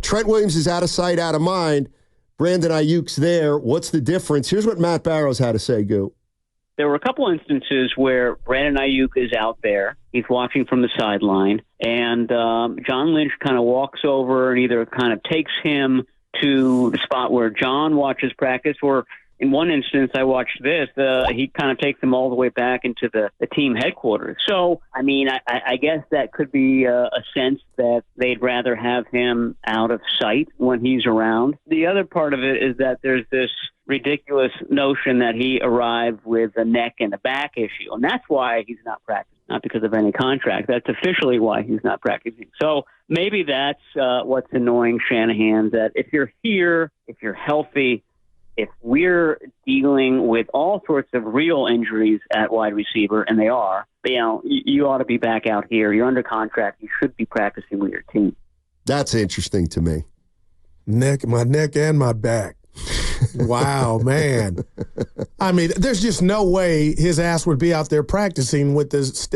Trent Williams is out of sight, out of mind. Brandon Aiyuk's there. What's the difference? Here's what Matt Barrows had to say, Goo. There were a couple instances where Brandon Aiyuk is out there. He's watching from the sideline, and John Lynch kind of walks over and either kind of takes him to the spot where John watches practice, or in one instance, I watched this, he kind of takes him all the way back into the team headquarters. So, I mean, I guess that could be a sense that they'd rather have him out of sight when he's around. The other part of it is that there's this ridiculous notion that he arrived with a neck and a back issue, and that's why he's not practicing, not because of any contract. That's officially why he's not practicing. So maybe that's what's annoying Shanahan, that if you're here, if you're healthy, if we're dealing with all sorts of real injuries at wide receiver, and they are, you ought to be back out here. You're under contract. You should be practicing with your team. That's interesting to me. My neck and my back. Wow, man. I mean, there's just no way his ass would be out there practicing with this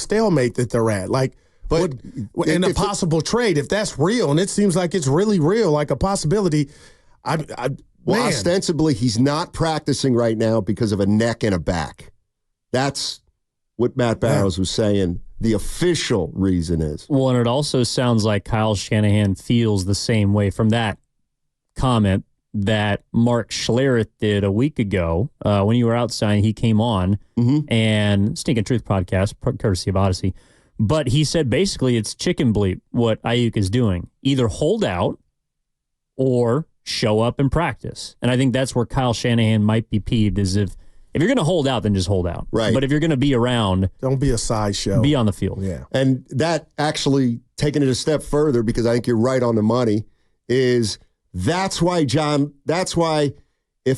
stalemate that they're at. Like, but in a possible trade, if that's real, and it seems like it's really real, like a possibility, Well, ostensibly, he's not practicing right now because of a neck and a back. That's what Matt Barrows was saying the official reason is. Well, and it also sounds like Kyle Shanahan feels the same way from that comment that Mark Schlereth did a week ago when you were outside. He came on and Stinking Truth podcast, courtesy of Odyssey. But he said basically it's chicken bleep what Aiyuk is doing. Either hold out or show up and practice. And I think that's where Kyle Shanahan might be peeved, is if you're going to hold out, then just hold out. Right. But if you're going to be around, don't be a sideshow. Be on the field. Yeah. And that actually, taking it a step further, because I think you're right on the money, is that's why if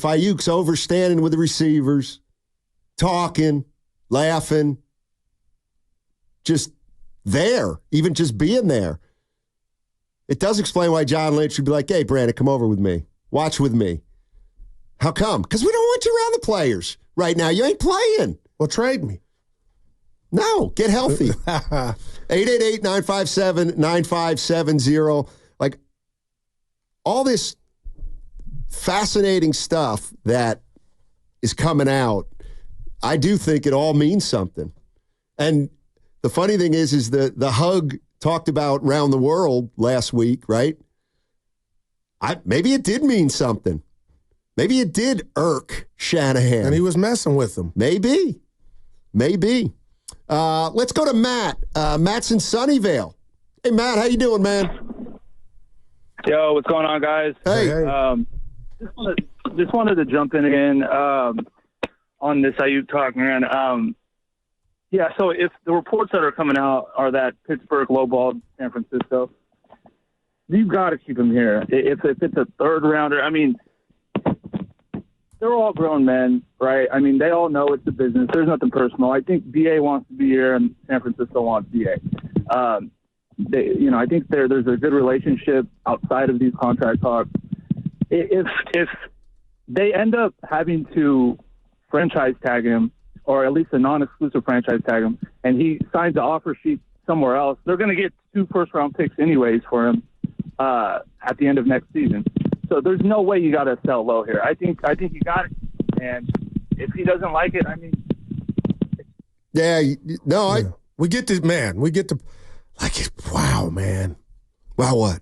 Aiyuk's overstanding with the receivers, talking, laughing, just there, even just being there, it does explain why John Lynch would be like, hey, Brandon, come over with me. Watch with me. How come? Because we don't want you around the players right now. You ain't playing. Well, trade me. No, get healthy. 888-957-9570. Like, all this fascinating stuff that is coming out, I do think it all means something. And the funny thing is the hug talked about around the world last week, right? Maybe it did mean something. Maybe it did irk Shanahan. And he was messing with them. Maybe. Let's go to Matt. Matt's in Sunnyvale. Hey, Matt, how you doing, man? Yo, what's going on, guys? Hey. Just wanted to jump in again on this Aiyuk talk, man. Yeah, so if the reports that are coming out are that Pittsburgh lowballed San Francisco, you've got to keep him here. If it's a third rounder, I mean, they're all grown men, right? I mean, they all know it's a business. There's nothing personal. I think BA wants to be here and San Francisco wants BA. I think there's a good relationship outside of these contract talks. If they end up having to franchise tag him, or at least a non-exclusive franchise tag him, and he signs an offer sheet somewhere else, they're going to get 2 first-round picks anyways for him at the end of next season. So there's no way you got to sell low here. I think you got it, and if he doesn't like it, I mean, we get to wow, man. Wow, what?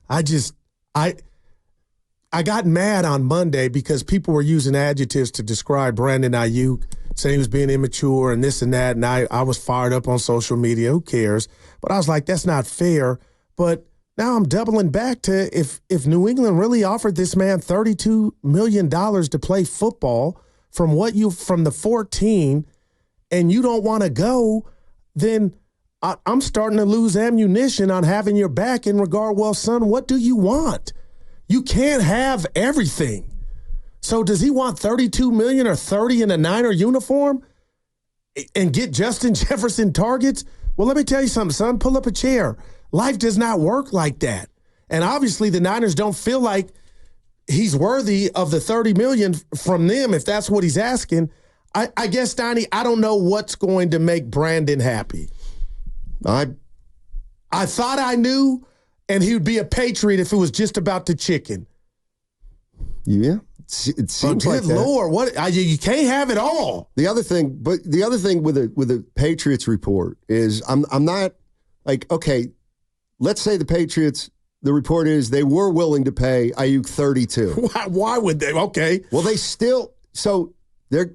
I got mad on Monday because people were using adjectives to describe Brandon Aiyuk, saying he was being immature and this and that, and I was fired up on social media. Who cares? But I was like, that's not fair. But now I'm doubling back to if New England really offered this man $32 million to play football from the 14, and you don't want to go, then I'm starting to lose ammunition on having your back in regard, well, son, what do you want? You can't have everything. So does he want $32 million or $30 in a Niner uniform and get Justin Jefferson targets? Well, let me tell you something, son. Pull up a chair. Life does not work like that. And obviously the Niners don't feel like he's worthy of the $30 million from them if that's what he's asking. I guess, Steiny, I don't know what's going to make Brandon happy. I thought I knew, and he would be a Patriot if it was just about the chicken. Yeah, it seems like good that. Lord, what you can't have it all. The other thing with the Patriots report is I'm not like, okay, let's say the Patriots, the report is they were willing to pay Aiyuk 32. Why would they? Okay. Well, they still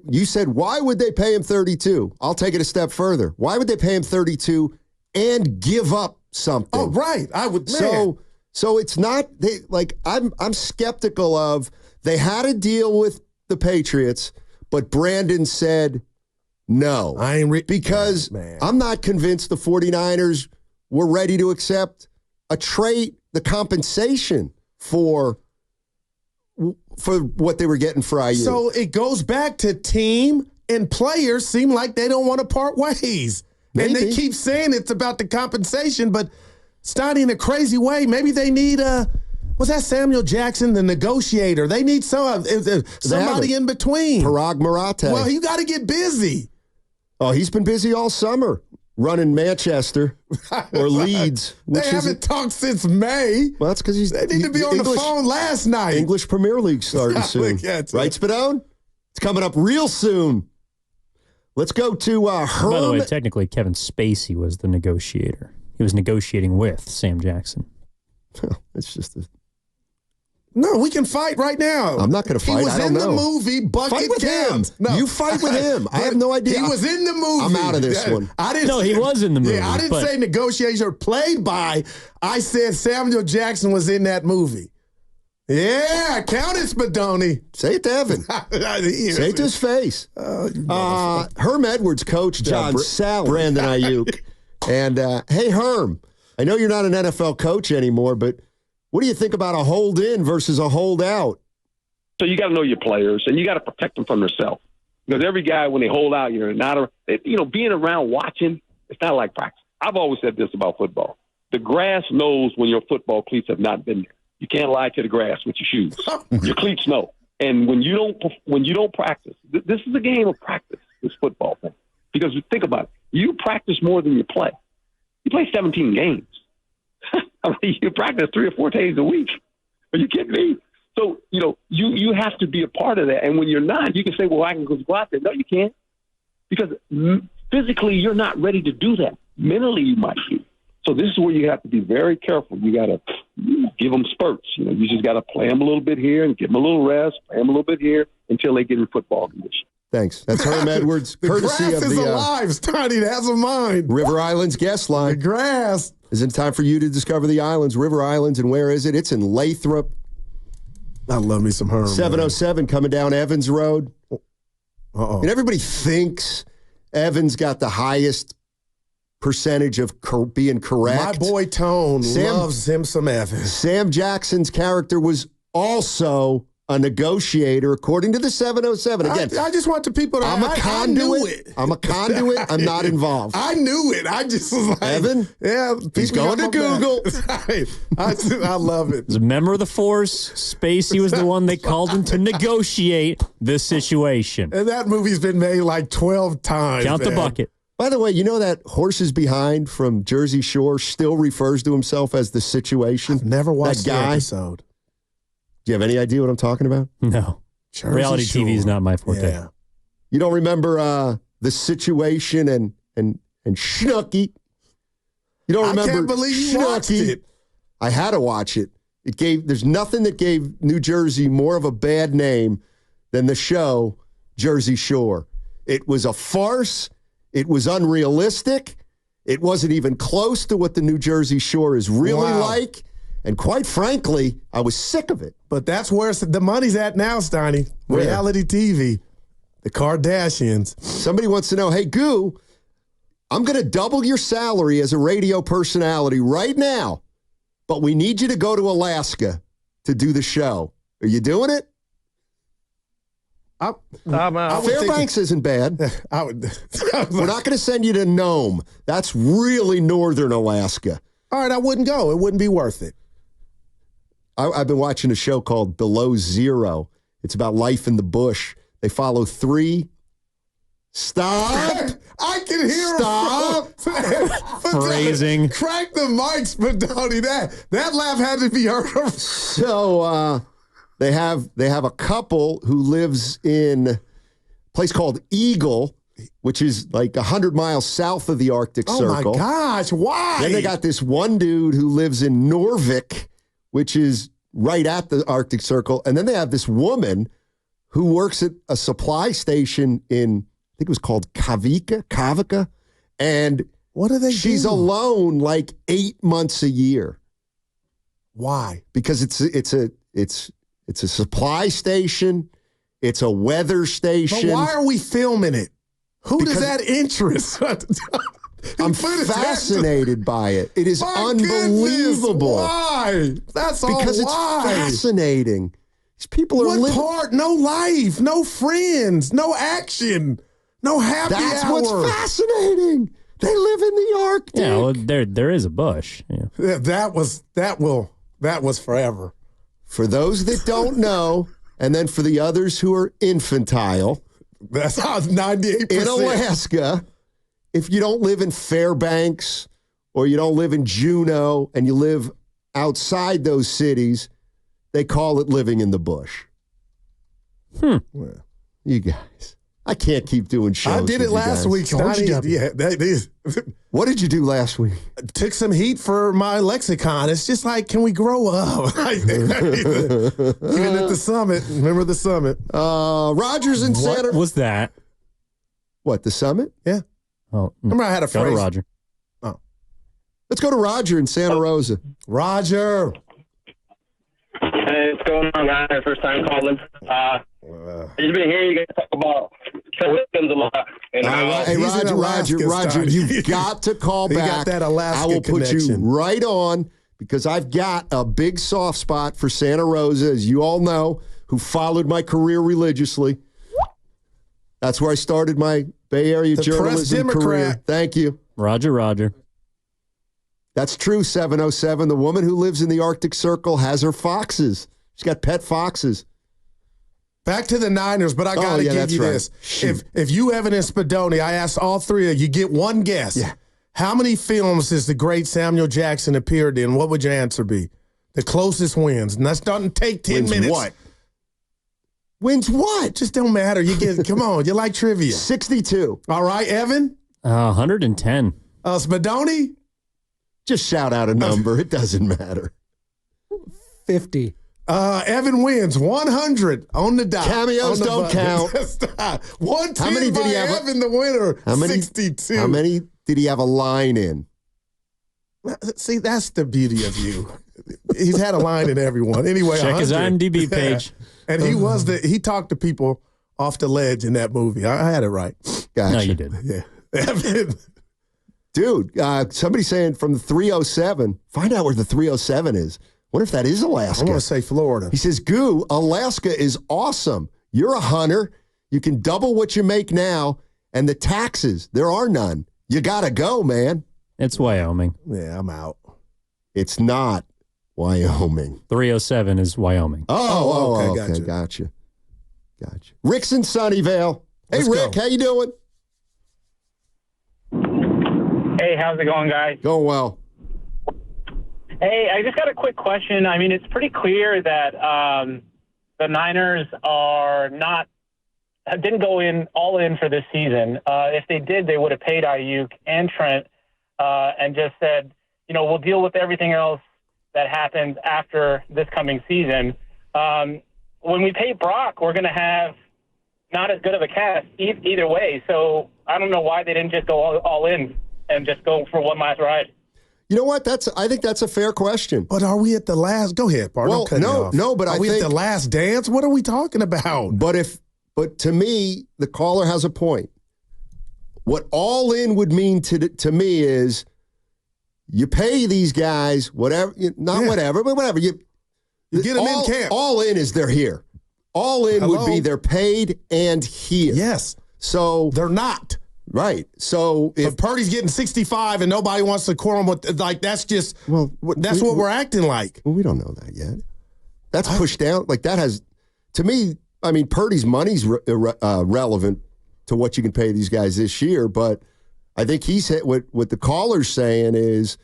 you said why would they pay him 32? I'll take it a step further. Why would they pay him 32 and give up something? Oh, right. I would. So it's not I'm skeptical of they had a deal with the Patriots, but Brandon said no. Because I'm not convinced the 49ers were ready to accept the compensation for what they were getting for Aiyuk. So it goes back to team and players seem like they don't want to part ways. Maybe. And they keep saying it's about the compensation, but Steiny, in a crazy way, maybe they need was that Samuel Jackson, the negotiator? They need somebody in between. Parag Marathe. Well, you got to get busy. Oh, he's been busy all summer running Manchester or Leeds. They haven't talked since May. Well, that's because they need to be on the phone last night. English Premier League starting soon. Right, Spadone? It's coming up real soon. Let's go to Herm. By the way, technically, Kevin Spacey was the negotiator. He was negotiating with Sam Jackson. It's just No, we can fight right now. I'm not going to fight. I don't know. He was in the movie Bucket Fight with Counts. him. No. You fight with him. I have no idea. He was in the movie. I'm out of this one. He was in the movie. Yeah, I didn't say negotiator played by. I said Samuel Jackson was in that movie. Yeah, count it, Spadoni. Say it to Evan. Say it to his face. Herm Edwards coached Brandon Aiyuk. And, hey, Herm, I know you're not an NFL coach anymore, but what do you think about a hold in versus a hold out? So you got to know your players, and you got to protect them from themselves. Because every guy, when they hold out, being around watching, it's not like practice. I've always said this about football. The grass knows when your football cleats have not been there. You can't lie to the grass with your shoes. Your cleats know. And when you don't practice, this is a game of practice, this football thing. Because think about it. You practice more than you play. You play 17 games. I mean, you practice 3 or 4 days a week. Are you kidding me? So, you have to be a part of that. And when you're not, you can say, well, I can go out there. No, you can't. Because physically, you're not ready to do that. Mentally, you might be. So this is where you have to be very careful. You got to give them spurts. You just got to play them a little bit here and give them a little rest, play them a little bit here until they get in football condition. Thanks. That's Herm Edwards, courtesy grass of is alive, Steiny. It has a mind. River Islands guest line. The grass. Is it time for you to discover the islands, River Islands, and where is it? It's in Lathrop. I love me some Herm. 707 coming down Evans Road. Uh-oh. And everybody thinks Evans got the highest percentage of being correct. My boy Tone loves him some Evans. Sam Jackson's character was also a negotiator, according to the 707. Again, I just want the people to. I'm a conduit. I knew it. I'm a conduit. I'm not involved. I knew it. I just was like, Evan. Yeah, he's going to Google. I love it. As a member of the force, Spacey was the one they called him to negotiate this situation. And that movie's been made like 12 times. Count the bucket. By the way, you know that Horses Behind from Jersey Shore still refers to himself as the situation? I've never watched that guy. The episode. Do you have any idea what I'm talking about? No. Jersey Reality Shore. TV is not my forte. Yeah. You don't remember the situation and Schnooky? You don't remember? I can't believe you watched it. I had to watch it. There's nothing that gave New Jersey more of a bad name than the show Jersey Shore. It was a farce. It was unrealistic. It wasn't even close to what the New Jersey Shore is really like. And quite frankly, I was sick of it. But that's where the money's at now, Steiny. Reality TV. The Kardashians. Somebody wants to know, hey, Goo, I'm going to double your salary as a radio personality right now, but we need you to go to Alaska to do the show. Are you doing it? Fairbanks isn't bad. We're not going to send you to Nome. That's really northern Alaska. All right, I wouldn't go. It wouldn't be worth it. I've been watching a show called Below Zero. It's about life in the bush. They follow 3. Stop! I can hear Stop. Phrasing. Crack the mics, Spadoni. That laugh had to be heard. So they have a couple who lives in a place called Eagle, which is like 100 miles south of the Arctic Circle. Oh, my gosh. Why? Then they got this one dude who lives in Norvik, which is right at the Arctic Circle. And then they have this woman who works at a supply station in, I think it was called Kavika. And what do they she's do? alone like 8 months a year. Why? Because it's a supply station. It's a weather station. But why are we filming it? Who does that interest? I'm fascinated by it. It is unbelievable. Why? That's all. Because why? It's fascinating. These people are living. Part? No life, no friends, no action, no happy That's hour. what's fascinating. They live in the Arctic. Yeah, well, there is a bush. Yeah. That was forever. For those that don't know, and then for the others who are infantile, that's how 98%. In Alaska, if you don't live in Fairbanks or you don't live in Juneau and you live outside those cities, they call it living in the bush. Well, you guys, I can't keep doing shows. I did it last week. What did you do last week? Took some heat for my lexicon. It's just like, can we grow up? Even at the summit. Remember the summit? Rogers and Santa. What was that? What, the summit? Yeah. Oh, remember I had a go phrase. to Roger. Oh. Let's go to Roger in Santa Rosa. Roger. Hey, what's going on, guys? First time calling. I've just been hearing you guys talk about Trent Williams a lot. And hey, Roger, you've got to call back. Got that Alaska I will connection. put you right on because I've got a big soft spot for Santa Rosa, as you all know, who followed my career religiously. That's where I started my Bay Area journalism career. Thank you. Roger. That's true, 707. The woman who lives in the Arctic Circle has her foxes. She's got pet foxes. Back to the Niners, but I got to give you this. If you, Evan and Spadoni, I asked all three of you, get one guess. Yeah. How many films has the great Samuel Jackson appeared in? What would your answer be? The closest wins. And that doesn't take 10 minutes. What? Wins what? Just don't matter. You get. Come on. You like trivia. 62. All right, Evan? 110. Spadoni? Just shout out a number. It doesn't matter. 50. Evan wins 100 on the dot. Cameos don't count. 110 How many did he have? Evan, the winner. How many? 62. How many did he have a line in? See, that's the beauty of you. He's had a line in everyone. Anyway, check 100. his IMDb page. And he talked to people off the ledge in that movie. I had it right. Gotcha. No, you didn't. Yeah. Evan. Dude, somebody saying from the 307, find out where the 307 is. Wonder if that is Alaska. I want to say Florida. He says, Goo, Alaska is awesome. You're a hunter. You can double what you make now. And the taxes, there are none. You got to go, man. It's Wyoming. Yeah, I'm out. It's not Wyoming. 307 is Wyoming. Okay. Gotcha. Rick's in Sunnyvale. Hey, Let's Rick, go. how you doing? Hey, how's it going, guys? Going well. Hey, I just got a quick question. I mean, it's pretty clear that the Niners didn't go all in for this season. If they did, they would have paid Aiyuk and Trent and just said, we'll deal with everything else that happens after this coming season. When we pay Brock, we're going to have not as good of a cast either way. So I don't know why they didn't just go all in and just go for one last ride. You know what? I think that's a fair question. But are we at the last? Go ahead, Bart. Well, but are we at the last dance? What are we talking about? But to me, the caller has a point. What all in would mean to me is you pay these guys whatever, whatever, but whatever. You get them in camp. All in is they're here. All in would be they're paid and here. Yes. So they're not. Right. So if Purdy's getting 65 and nobody wants to quarrel with, that's just, that's what we're acting like. Well, we don't know that yet. That's pushed down. Like that has, to me, I mean, Purdy's money's relevant, to what you can pay these guys this year. But I think he's hit what the caller's saying is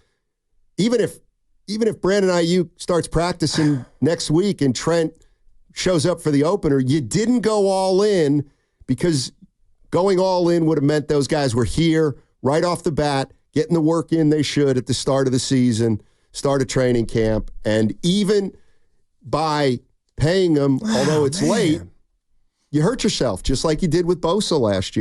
even if Brandon Aiyuk starts practicing next week and Trent shows up for the opener, you didn't go all in because going all in would have meant those guys were here right off the bat, getting the work in they should at the start of the season, start of training camp. And even by paying them, although it's late, you hurt yourself, just like you did with Bosa last year.